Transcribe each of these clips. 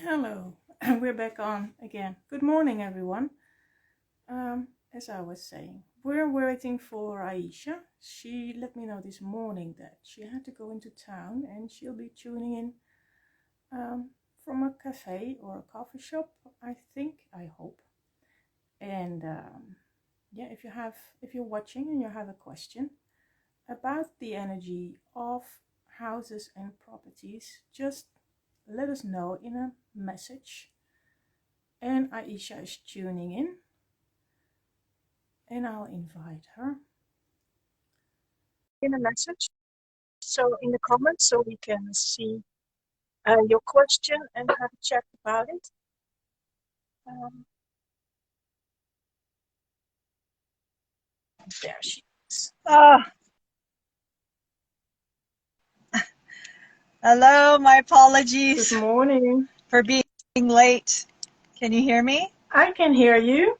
Hello, we're back on again. Good morning, everyone. As I was saying, we're waiting for Aisha. She let me know this morning that she had to go into town and she'll be tuning in from a cafe or a coffee shop, I think, I hope. And yeah, if you're watching and you have a question about the energy of houses and properties, just let us know in a message. And Aisha is tuning in, and I'll invite her. In a message, so in the comments, so we can see your question and have a chat about it. There she is. Hello, my apologies Good morning. for being late. Can you hear me? I can hear you.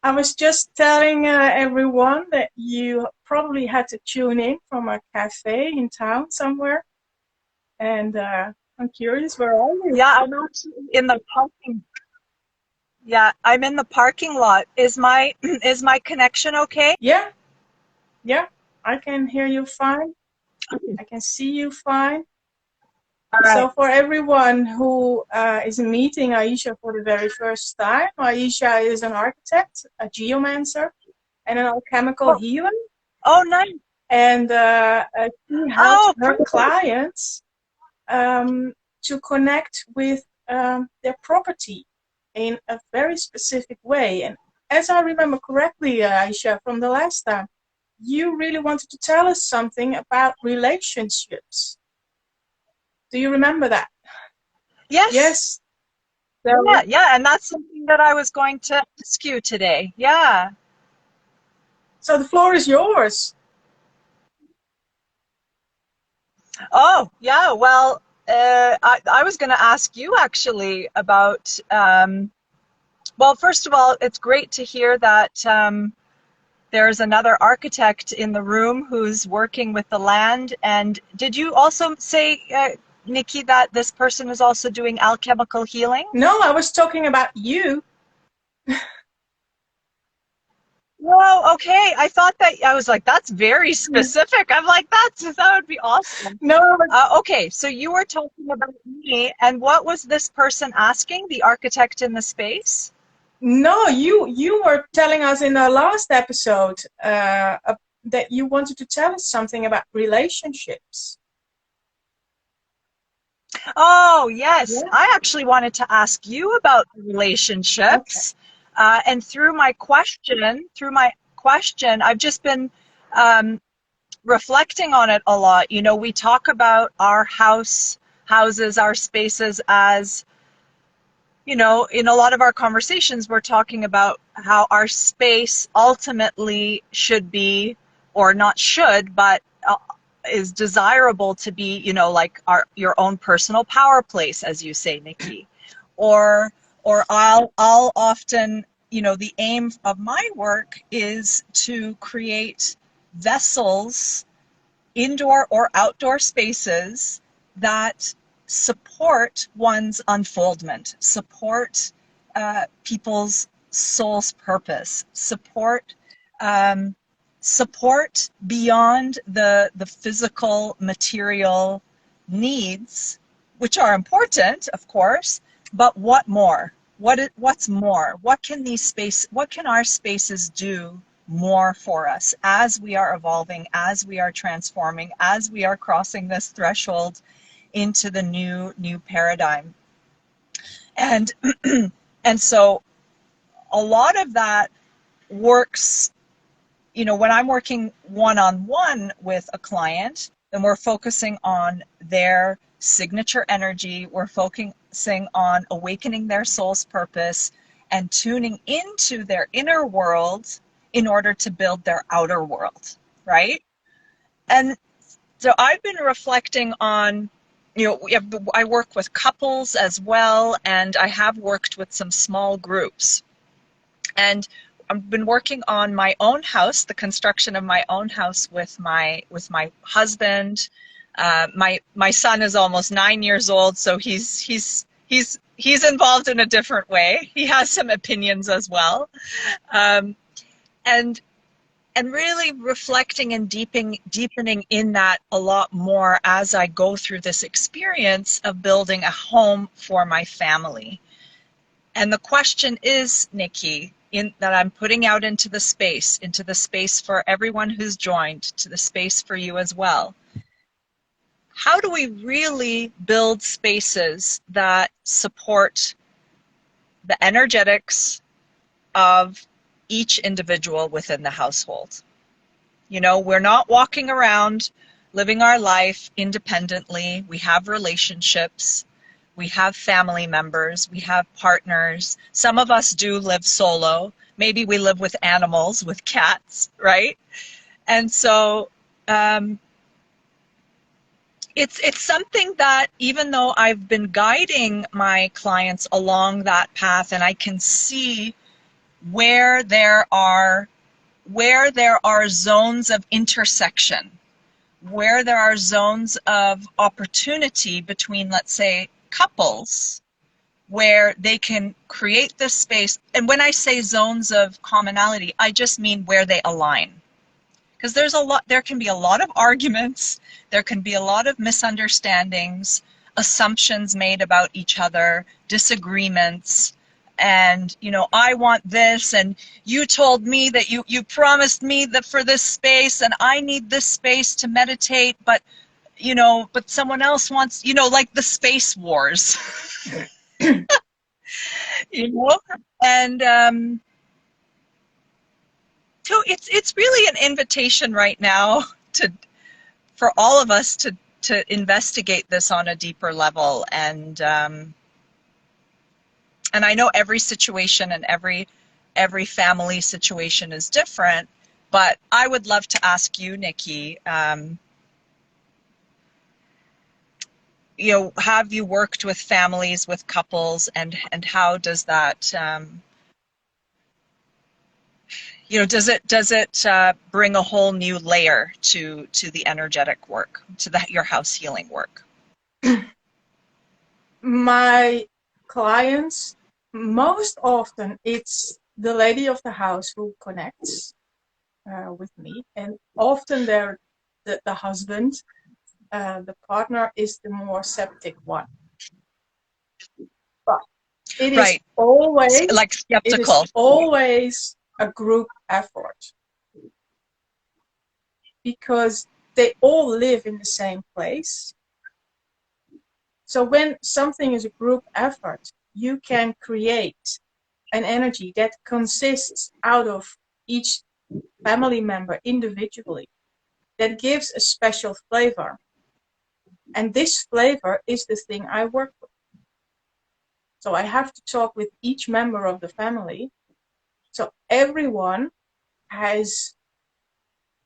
I was just telling everyone that you probably had to tune in from a cafe in town somewhere. And I'm curious, where are you? Yeah, I'm actually in the parking. Yeah, I'm in the parking lot. Is my connection okay? Yeah, I can hear you fine. I can see you fine. All So right. for everyone who is meeting Aisha for the very first time, Aisha is an architect, a geomancer, and an alchemical healer. Oh, nice. And she helps her clients to connect with their property in a very specific way. And as I remember correctly, Aisha, from the last time, you really wanted to tell us something about relationships. Do you remember that? Yes. Yes. So, yeah, and that's something that I was going to ask you today. Yeah. So the floor is yours. Oh, yeah. Well, I was going to ask you actually about, well, first of all, it's great to hear that there's another architect in the room who's working with the land. And did you also say, Nikki, that this person is also doing alchemical healing? No, I was talking about you. Whoa, okay. I thought that, I was like, that's very specific. I'm like, that would be awesome. No. Okay, so you were talking about me, and what was this person asking, the architect in the space? No, you were telling us in our last episode that you wanted to tell us something about relationships. Oh, yes. Yeah. I actually wanted to ask you about relationships. Okay. And through my question, I've just been reflecting on it a lot. You know, we talk about our houses, our spaces as, you know, in a lot of our conversations, we're talking about how our space ultimately should be, or not should, but is desirable to be, you know, like your own personal power place, as you say, Nikki. Or I'll often, you know, the aim of my work is to create vessels, indoor or outdoor spaces that support one's unfoldment, support people's soul's purpose, support beyond the physical material needs, which are important, of course, but what more? What's more? What can our spaces do more for us as we are evolving, as we are transforming, as we are crossing this threshold into the new paradigm? And and so a lot of that works, you know, when I'm working one-on-one with a client, then we're focusing on their signature energy, we're focusing on awakening their soul's purpose and tuning into their inner world in order to build their outer world, right? And so I've been reflecting on, you know, I work with couples as well, and I have worked with some small groups. And I've been working on my own house, the construction of my own house with my husband. My son is almost 9 years old, so he's He's involved in a different way. He has some opinions as well. Um, and really reflecting and deepening in that a lot more as I go through this experience of building a home for my family. And the question is, Nikki, that I'm putting out into the space for everyone who's joined, to the space for you as well. How do we really build spaces that support the energetics of each individual within the household? You know, we're not walking around living our life independently. We have relationships. We have family members. We have partners. Some of us do live solo. Maybe we live with animals, with cats, right? And so it's something that, even though I've been guiding my clients along that path, and I can see where there are zones of intersection, where there are zones of opportunity between, let's say, couples, where they can create this space. And when I say zones of commonality, I just mean where they align. Because there can be a lot of arguments, there can be a lot of misunderstandings, assumptions made about each other, disagreements, and, you know, I want this, and you told me that you promised me that for this space, and I need this space to meditate, but, you know, but someone else wants, you know, like the space wars. You know, and so it's really an invitation right now for all of us to investigate this on a deeper level, and I know every situation and every family situation is different, but I would love to ask you, Nikki, you know, have you worked with families, with couples, and how does that, you know, does it bring a whole new layer to the energetic work, to your house healing work? My clients, most often it's the lady of the house who connects with me, and often they're the husband, the partner is the more septic one. But it is Right. always like skeptical. It is always a group effort, because they all live in the same place. So when something is a group effort, you can create an energy that consists out of each family member individually, that gives a special flavor. And this flavor is the thing I work with. So I have to talk with each member of the family. So everyone has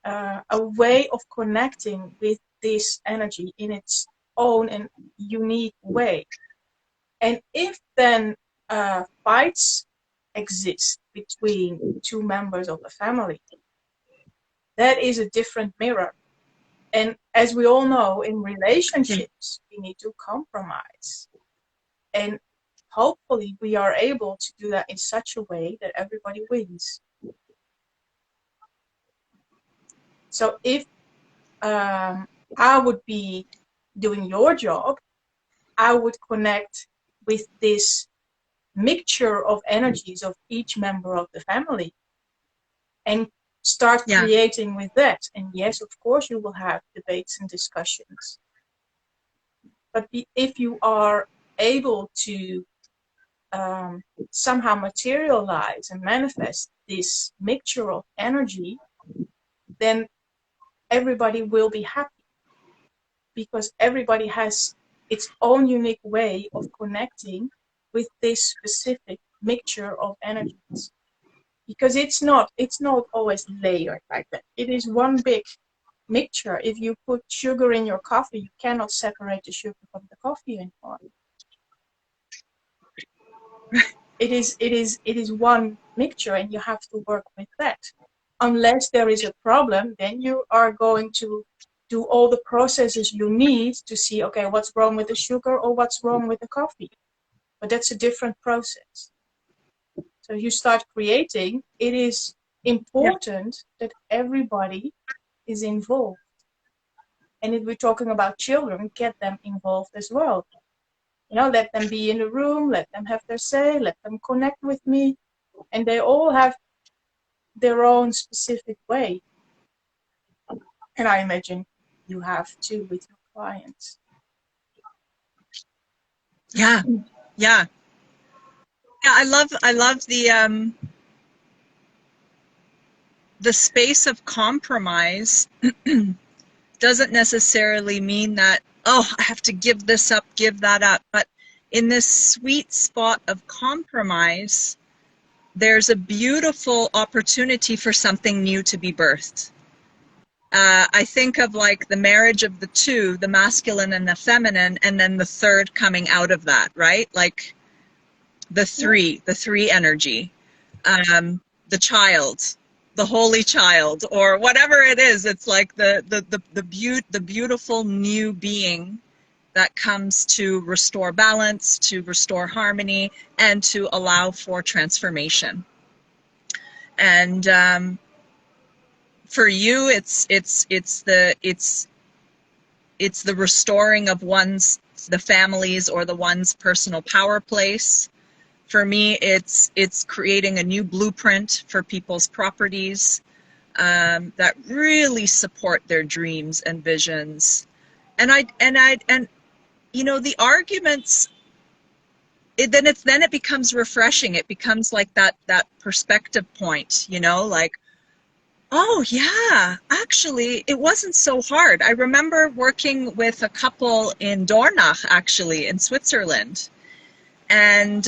a way of connecting with this energy in its own and unique way. And if then fights exist between two members of the family, that is a different mirror. And as we all know, in relationships, we need to compromise. And hopefully we are able to do that in such a way that everybody wins. So if I would be doing your job, I would connect with this mixture of energies of each member of the family and start creating with that. And yes, of course, you will have debates and discussions. But if you are able to somehow materialize and manifest this mixture of energy, then everybody will be happy, because everybody has its own unique way of connecting with this specific mixture of energies. Because it's not always layered like that. It is one big mixture. If you put sugar in your coffee, you cannot separate the sugar from the coffee anymore. It is one mixture, and you have to work with that. Unless there is a problem, then you are going to do all the processes you need to see, okay, what's wrong with the sugar or what's wrong with the coffee. but that's a different process. So if you start creating, it is important that everybody is involved. And if we're talking about children, get them involved as well. You know, let them be in the room, let them have their say, let them connect with me. And they all have their own specific way. And I imagine you have too with your clients. Yeah, yeah. Yeah, I love the space of compromise doesn't necessarily mean that, oh, I have to give this up, give that up. But in this sweet spot of compromise, there's a beautiful opportunity for something new to be birthed. I think of like the marriage of the two, the masculine and the feminine, and then the third coming out of that, right? Like the three energy, the child, the holy child, or whatever it is. It's like the beautiful new being that comes to restore balance, to restore harmony, and to allow for transformation. And for you, it's the restoring of the family's or the one's personal power place. For me, it's creating a new blueprint for people's properties that really support their dreams and visions. And you know, the arguments, then it becomes refreshing. It becomes like that perspective point, you know, like, oh yeah, actually it wasn't so hard. I remember working with a couple in Dornach, actually in Switzerland, and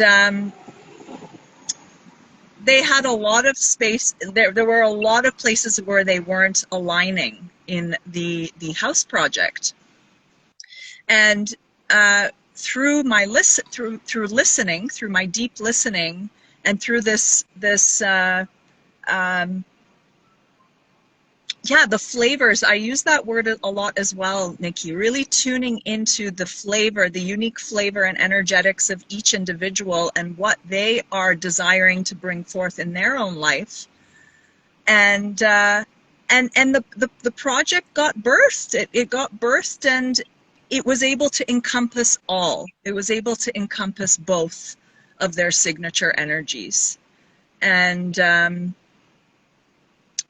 they had a lot of space. There were a lot of places where they weren't aligning in the house project, and through my listening, through my deep listening, and through this yeah, the flavors, I use that word a lot as well, Nikki, really tuning into the flavor, the unique flavor and energetics of each individual and what they are desiring to bring forth in their own life. And the project got birthed. It got birthed, and it was able to encompass all. It was able to encompass both of their signature energies. And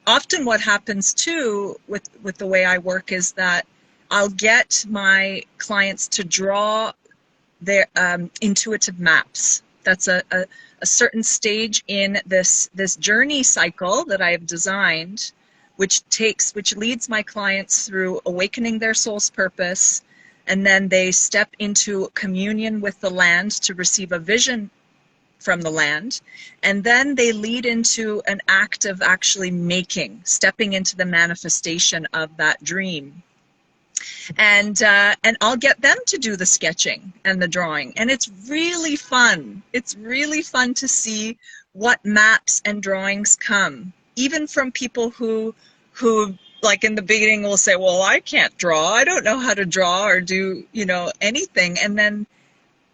often what happens too with the way I work is that I'll get my clients to draw their intuitive maps. That's a certain stage in this journey cycle that I have designed, which leads my clients through awakening their soul's purpose, and then they step into communion with the land to receive a vision from the land, and then they lead into an act of actually stepping into the manifestation of that dream. And I'll get them to do the sketching and the drawing, and it's really fun. It's really fun to see what maps and drawings come, even from people who like in the beginning will say, well, I can't draw, I don't know how to draw or do, you know, anything, and then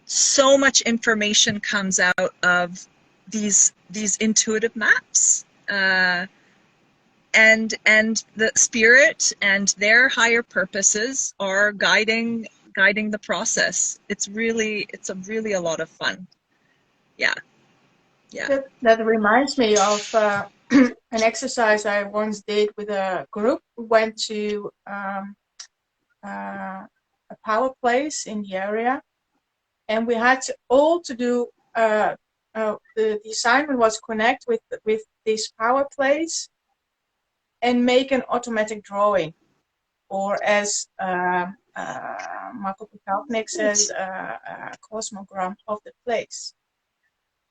so much information comes out of these intuitive maps, and the spirit and their higher purposes are guiding the process. It's really a lot of fun. Yeah. That reminds me of an exercise I once did with a group. We went to a power place in the area, and we had all to do. The assignment was connect with this power place and make an automatic drawing, or as Marco Picalpnik says, a cosmogram of the place.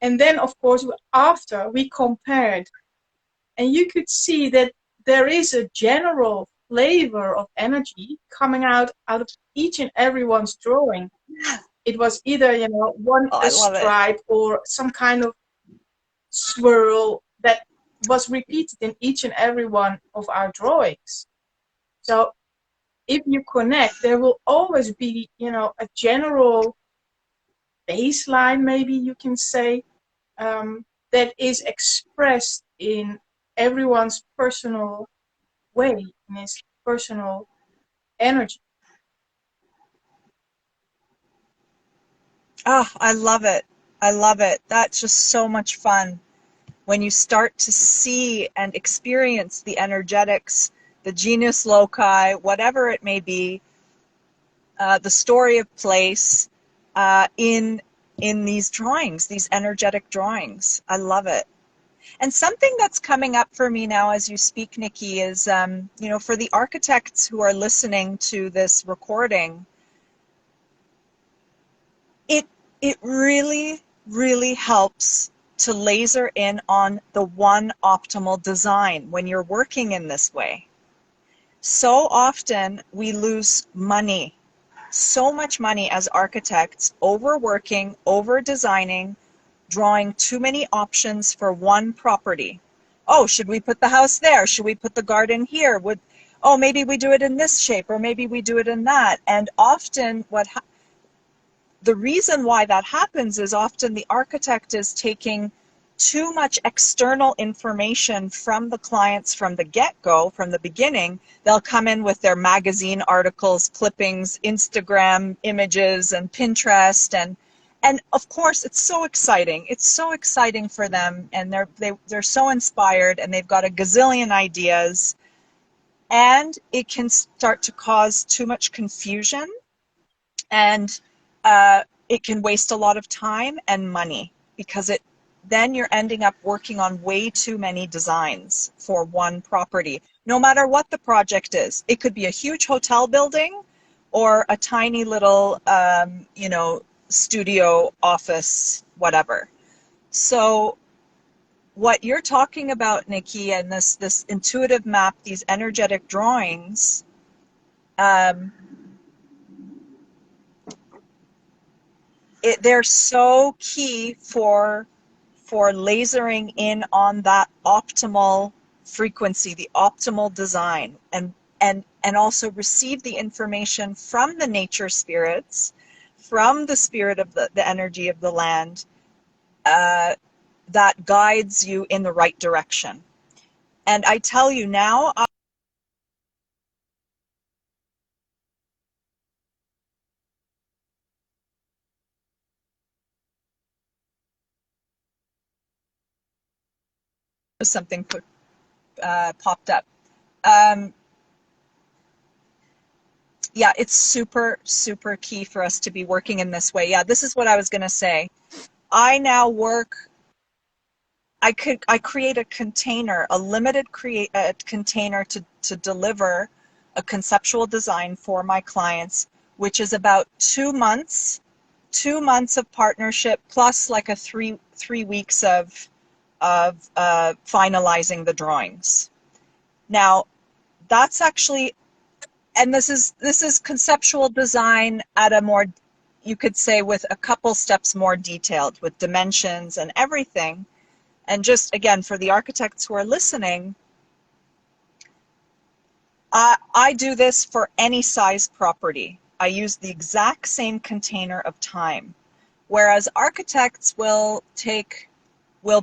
And then, of course, after we compared, and you could see that there is a general flavor of energy coming out of each and everyone's drawing. It was either, you know, a stripe or some kind of swirl that was repeated in each and every one of our drawings. So if you connect, there will always be, you know, a general baseline, maybe you can say, that is expressed in everyone's personal way, in his personal energy. Oh, I love it. I love it. That's just so much fun when you start to see and experience the energetics, the genius loci, whatever it may be, the story of place, in these drawings, these energetic drawings. I love it. And something that's coming up for me now as you speak, Nikki, is, for the architects who are listening to this recording, it really, really helps to laser in on the one optimal design when you're working in this way. So often we lose money, so much money as architects, overworking, over designing, drawing too many options for one property. Oh, should we put the house there? Should we put the garden here? Maybe we do it in this shape, or maybe we do it in that. And often the reason why that happens is often the architect is taking too much external information from the clients from the get-go, from the beginning. They'll come in with their magazine articles, clippings, Instagram images, and Pinterest, and of course it's so exciting. It's so exciting for them, and they're so inspired, and they've got a gazillion ideas, and it can start to cause too much confusion, and it can waste a lot of time and money, because then you're ending up working on way too many designs for one property, no matter what the project is. It could be a huge hotel building or a tiny little, studio, office, whatever. So what you're talking about, Nikki, and this intuitive map, these energetic drawings, they're so key for lasering in on that optimal frequency, the optimal design, and also receive the information from the nature spirits, from the spirit of the energy of the land, that guides you in the right direction. And I tell you now, something popped up. Yeah, it's super, super key for us to be working in this way. Yeah, this is what I was going to say. I now I create a container, a limited container to deliver a conceptual design for my clients, which is about 2 months, 2 months of partnership plus like a three weeks of finalizing the drawings. Now, that's actually, and this is conceptual design at a more, you could say, with a couple steps more detailed, with dimensions and everything. And just again, for the architects who are listening, I do this for any size property. I use the exact same container of time, whereas architects will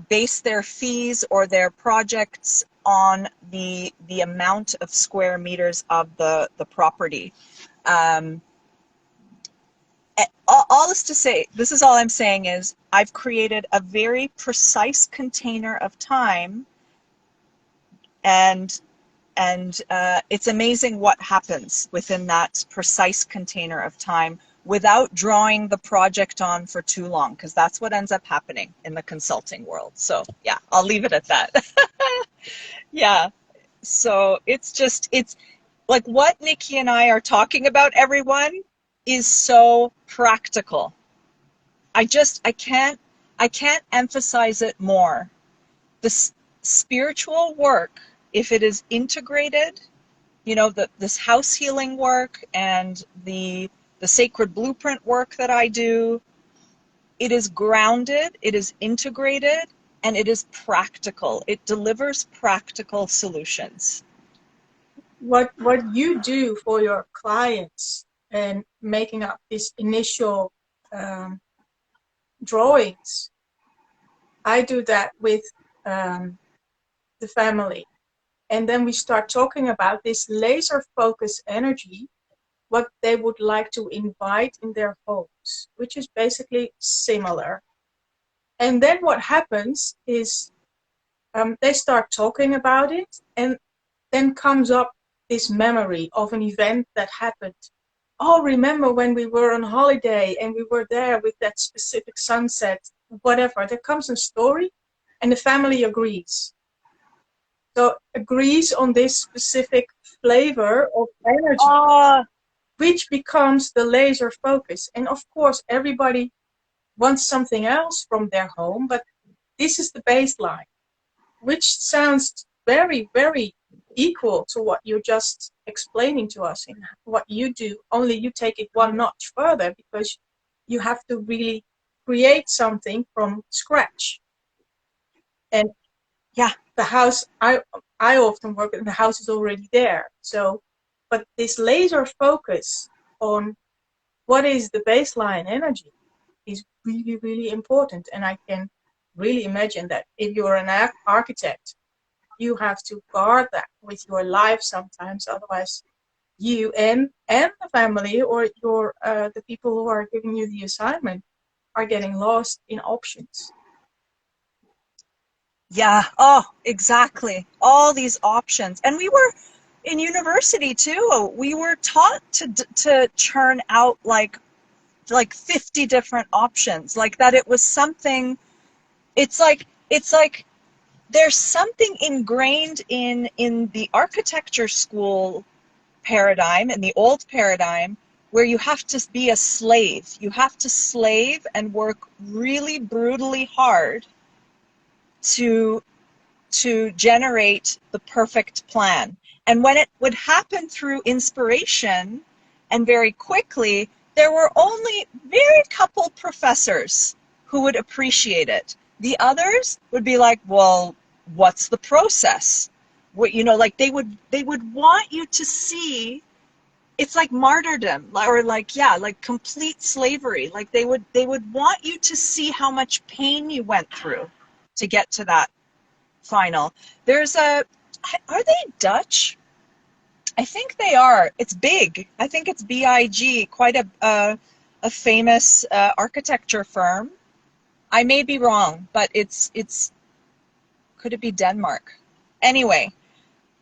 base their fees or their projects on the amount of square meters of the property. All this to say, this is all I'm saying is I've created a very precise container of time, and it's amazing what happens within that precise container of time without drawing the project on for too long, because that's what ends up happening in the consulting world. So yeah, I'll leave it at that. Yeah. So it's like what Nikki and I are talking about, everyone, is so practical. I can't emphasize it more. This spiritual work, if it is integrated, this house healing work and the sacred blueprint work that I do, it is grounded, it is integrated, and it is practical. It delivers practical solutions. What you do for your clients and making up this initial drawings. I do that with the family. And then we start talking about this laser focus energy, what they would like to invite in their homes, which is basically similar. And then what happens is they start talking about it, and then comes up this memory of an event that happened. Oh, remember when we were on holiday and we were there with that specific sunset, whatever. There comes a story, and the family agrees. So agrees on this specific flavor of energy, which becomes the laser focus. And of course, everybody wants something else from their home, but this is the baseline, which sounds very, very equal to what you're just explaining to us in what you do, only you take it one notch further because you have to really create something from scratch. And Yeah, the house, I often work and the house is already there. So, but this laser focus on what is the baseline energy is really, really important. And I can really imagine that if you're an architect, you have to guard that with your life sometimes. Otherwise, you and the family or your the people who are giving you the assignment are getting lost in options. yeah. Oh, exactly. All these options. And we were in university too. We were taught to churn out like 50 different options, like that it was something. It's like there's something ingrained in the architecture school paradigm, in the old paradigm, where you have to be a slave. You have to slave and work really brutally hard to generate the perfect plan. And when it would happen through inspiration and very quickly, there were only very couple professors who would appreciate it. The others would be like, well, what's the process? What, like they would want you to see. It's like martyrdom, or like complete slavery. Like they would want you to see how much pain you went through to get to that final. Are they Dutch? I think they are. It's big. I think it's BIG, quite a famous architecture firm. I may be wrong, but it's could it be Denmark? Anyway,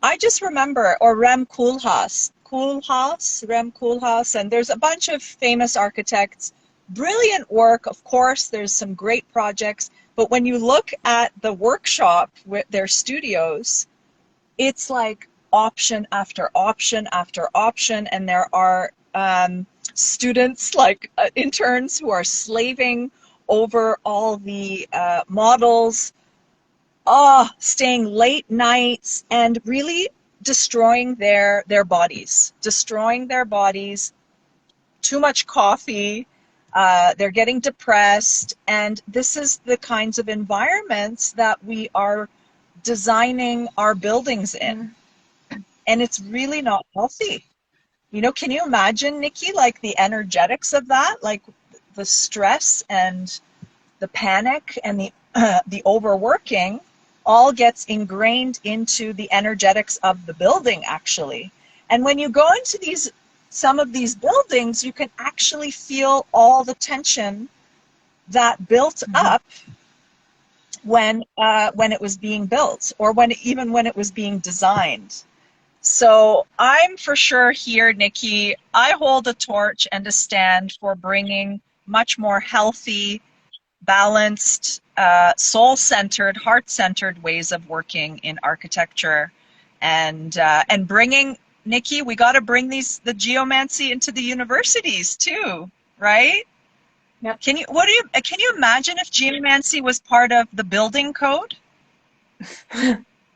I just remember, or Rem Koolhaas, Rem Koolhaas, and there's a bunch of famous architects. Brilliant work, of course. There's some great projects, but when you look at the workshop with their studios, it's like option after option after option, and there are students, like interns, who are slaving over all the models, staying late nights and really destroying their bodies, too much coffee, they're getting depressed, and this is the kinds of environments that we are designing our buildings in. And it's really not healthy. Can you imagine, Nikki, like the energetics of that, like the stress and the panic and the overworking all gets ingrained into the energetics of the building, actually. And when you go into some of these buildings, you can actually feel all the tension that built up when it was being built, or when it was being designed. So I'm for sure here, Nikki. I hold a torch and a stand for bringing much more healthy, balanced, soul-centered, heart-centered ways of working in architecture, and bringing, Nikki, we got to bring the geomancy into the universities too, right? Yep. Can you imagine if geomancy was part of the building code?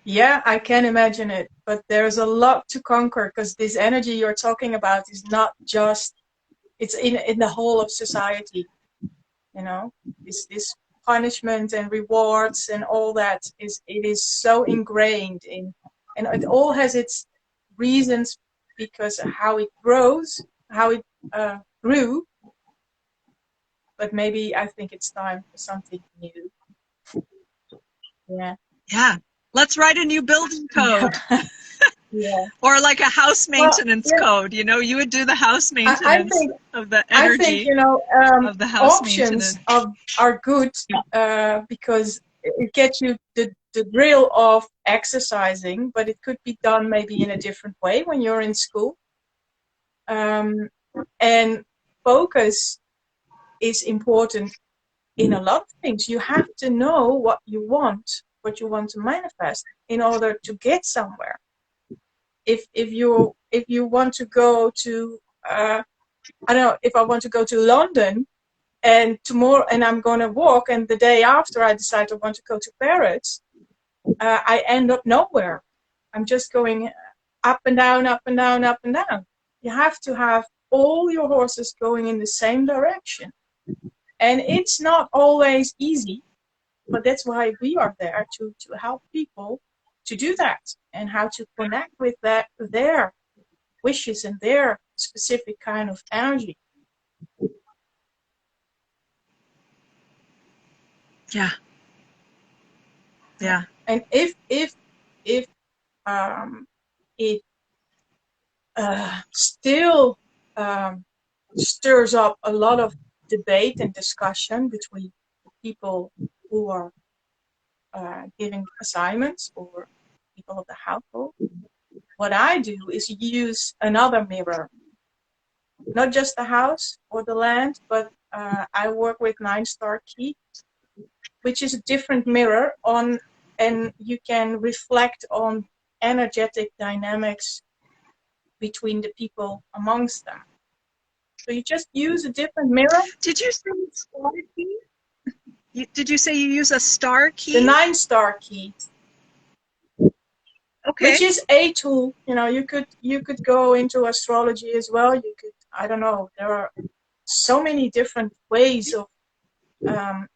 Yeah, I can imagine it, but there's a lot to conquer, because this energy you're talking about is not just, it's in the whole of society. This punishment and rewards and all that is so ingrained in, and it all has its reasons, because of how it grows, how it grew. but maybe I think it's time for something new. Yeah. Yeah. Let's write a new building code. Yeah. Or like a house maintenance Well, yeah, code. You know, you would do the house I maintenance think of the I think, energy you know, of the house options maintenance. are good because it gets you the drill of exercising, but it could be done maybe in a different way when you're in school. And focus is important in a lot of things. You have to know what you want to manifest in order to get somewhere. If you want to go to I don't know, if I want to go to London and tomorrow, and I'm going to walk, and the day after I decide I want to go to Paris, I end up nowhere. I'm just going up and down, up and down, up and down. You have to have all your horses going in the same direction. And it's not always easy, but that's why we are there to help people to do that and how to connect with that, their wishes and their specific kind of energy. Yeah. Yeah. And if it still stirs up a lot of debate and discussion between the people who are giving assignments or people of the household, what I do is use another mirror, not just the house or the land, but I work with 9-star key, which is a different mirror on, and you can reflect on energetic dynamics between the people amongst them. So you just use a different mirror. Did you say star key? Did you say you use a star key? The 9-star key. Okay. Which is a tool. You know, you could go into astrology as well. You could, I don't know, there are so many different ways of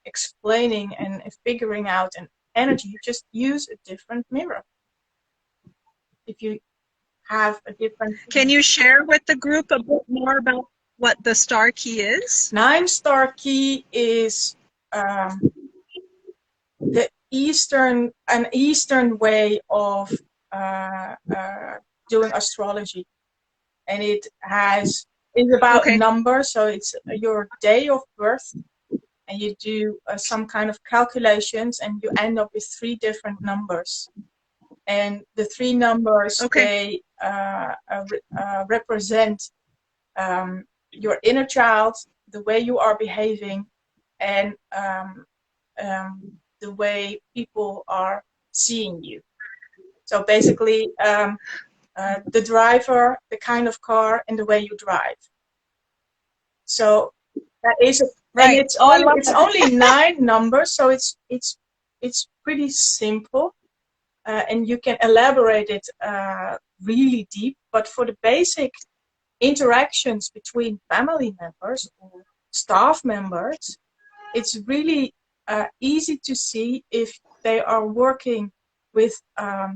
explaining and figuring out an energy. You just use a different mirror. If you have a different... Can you share with the group a bit more about what the star key is? 9-star key is the an Eastern way of doing astrology, and it is about numbers. So it's your day of birth, and you do some kind of calculations, and you end up with 3 different numbers. And the 3 numbers, they represent your inner child, the way you are behaving, and the way people are seeing you. So basically, the driver, the kind of car, and the way you drive. So that is and it's only 9 numbers, so it's pretty simple, and you can elaborate it really deep. But for the basic interactions between family members or staff members, it's really easy to see if they are working with a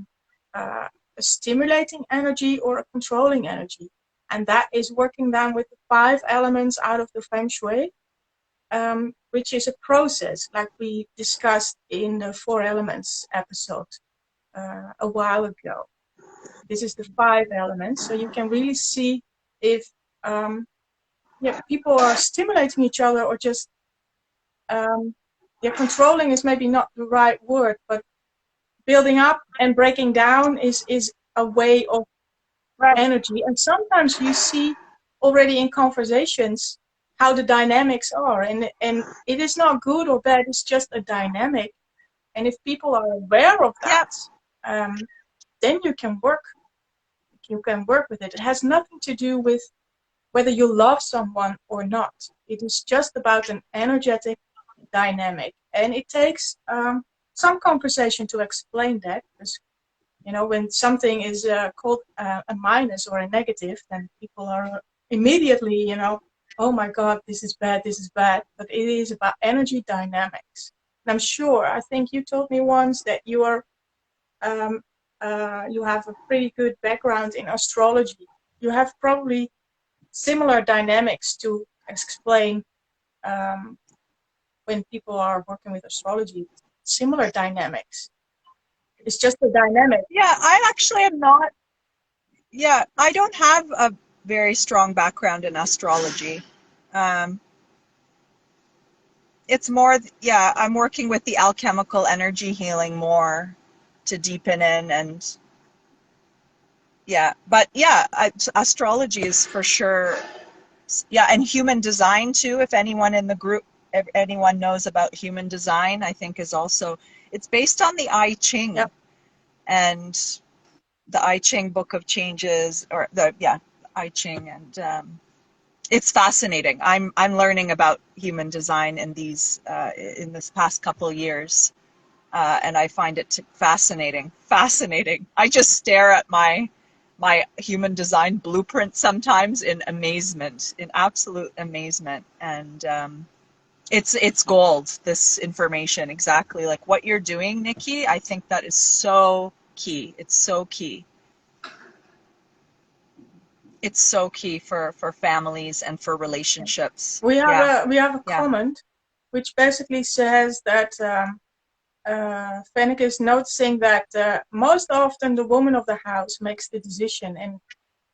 stimulating energy or a controlling energy. And that is working down with the 5 elements out of the Feng Shui, which is a process like we discussed in the 4 elements episode a while ago. This is the 5 elements, so you can really see if people are stimulating each other or just controlling is maybe not the right word, but building up and breaking down is a way of energy. And sometimes you see already in conversations how the dynamics are, and it is not good or bad, it's just a dynamic. And if people are aware of that, then you can work with it. It has nothing to do with whether you love someone or not. It is just about an energetic dynamic, and it takes some conversation to explain that, because when something is called a minus or a negative, then people are immediately oh my god, this is bad, but it is about energy dynamics. And I'm sure, I think you told me once that you are you have a pretty good background in astrology. You have probably similar dynamics to explain when people are working with astrology, similar dynamics. It's just a dynamic. Yeah, I actually am not. Yeah, I don't have a very strong background in astrology. Um, it's more, yeah, I'm working with the alchemical energy healing more to deepen in and yeah, but yeah, astrology is for sure. Yeah, and human design too. If anyone in the group, if anyone knows about human design, I think is also, it's based on the I Ching. Yep. And the I Ching book of changes, or the, yeah, I Ching, and it's fascinating. I'm learning about human design in these in this past couple of years, and I find it fascinating. Fascinating. I just stare at my human design blueprint sometimes in amazement, in absolute amazement, and it's gold. This information, exactly like what you're doing, Nikki. I think that is so key. It's so key. It's so key for families and for relationships. We have a Yeah. comment which basically says that Fennec is noticing that most often the woman of the house makes the decision and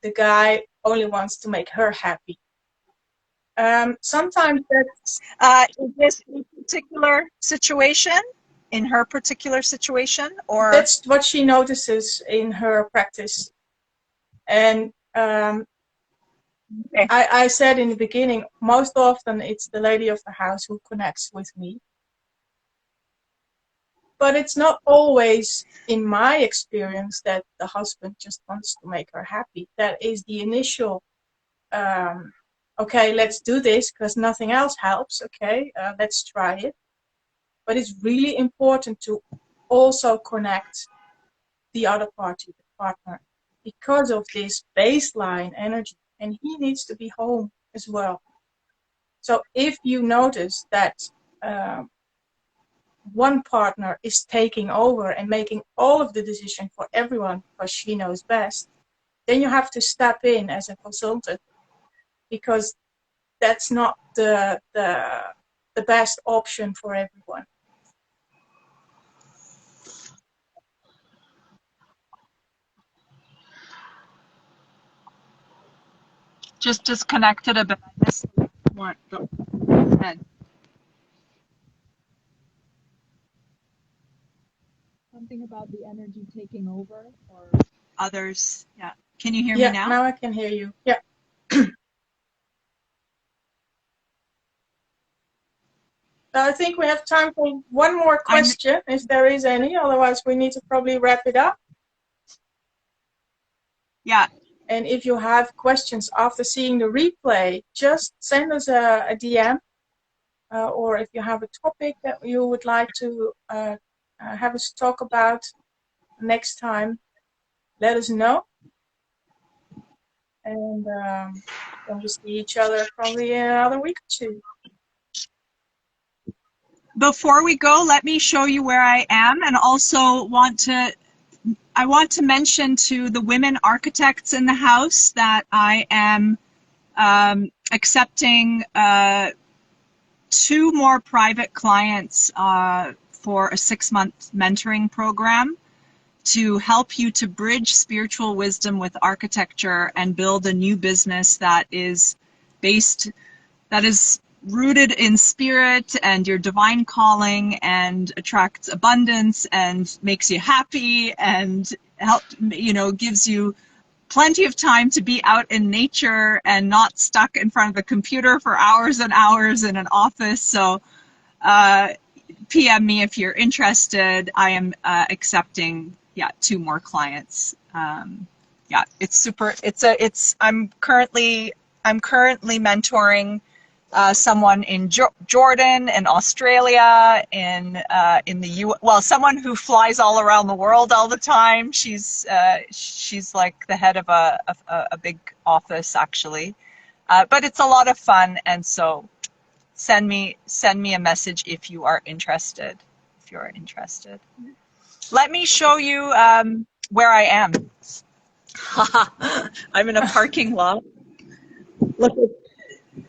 the guy only wants to make her happy. Sometimes that's In this particular situation, in her particular situation, or that's what she notices in her practice. And okay. I said in the beginning, most often it's the lady of the house who connects with me. But it's not always, in my experience, that the husband just wants to make her happy. That is the initial, okay, let's do this because nothing else helps. Okay, let's try it. But it's really important to also connect the other party, the partner, because of this baseline energy. And he needs to be home as well. So if you notice that one partner is taking over and making all of the decision for everyone because she knows best, then you have to step in as a consultant, because that's not the best option for everyone. Just disconnected a bit. I missed one. Go ahead. Something about the energy taking over, or others. Yeah. Can you hear me now? Now I can hear you. Yeah. I think we have time for one more question, if there is any. Otherwise, we need to probably wrap it up. Yeah. And if you have questions after seeing the replay, just send us a DM. Or if you have a topic that you would like to have us talk about next time, let us know. And then we'll see each other probably in another week or two. Before we go, let me show you where I am, and also I want to mention to the women architects in the house that I am accepting 2 more private clients for a 6-month mentoring program to help you to bridge spiritual wisdom with architecture and build a new business that is rooted in spirit and your divine calling, and attracts abundance and makes you happy and gives you plenty of time to be out in nature and not stuck in front of the computer for hours and hours in an office. So PM me if you're interested. I am accepting 2 more clients. It's super. I'm currently mentoring someone in Jordan and Australia, in the someone who flies all around the world all the time. She's like the head of a big office, actually, but it's a lot of fun. And so send me a message if you are interested. Let me show you where I am. I'm in a parking lot. Look,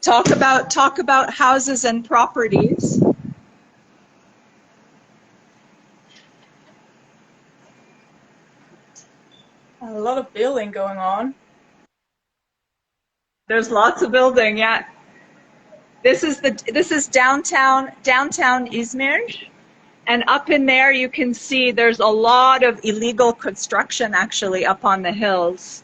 Talk about houses and properties. A lot of building going on. There's lots of building, yeah. This is downtown Izmir, and up in there you can see there's a lot of illegal construction actually up on the hills.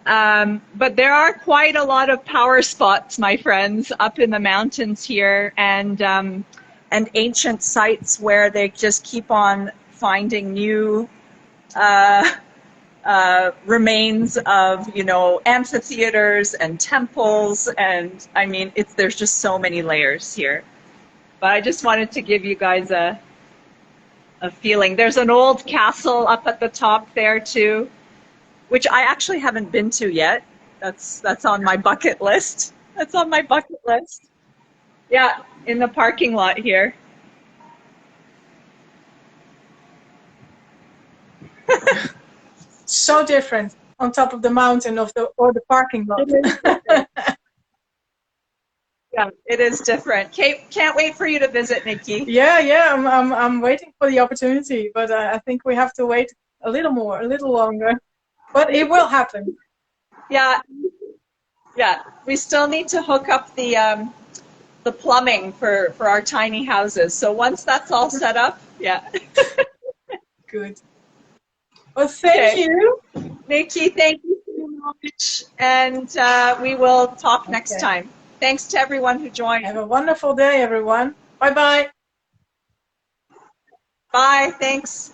But there are quite a lot of power spots, my friends, up in the mountains here, and ancient sites where they just keep on finding new remains of, you know, amphitheaters and temples, and I mean, there's just so many layers here. But I just wanted to give you guys a feeling. There's an old castle up at the top there too, which I actually haven't been to yet. That's on my bucket list. That's on my bucket list. Yeah, in the parking lot here. So different on top of the mountain or the parking lot. Yeah, it is different. Can't wait for you to visit, Nikki. Yeah, I'm waiting for the opportunity, but I think we have to wait a little longer. But it will happen. Yeah, we still need to hook up the plumbing for our tiny houses. So once that's all set up, yeah. Good. Well, thank you. Nikki, thank you so much. And we will talk next time. Thanks to everyone who joined. Have a wonderful day, everyone. Bye-bye. Bye, thanks.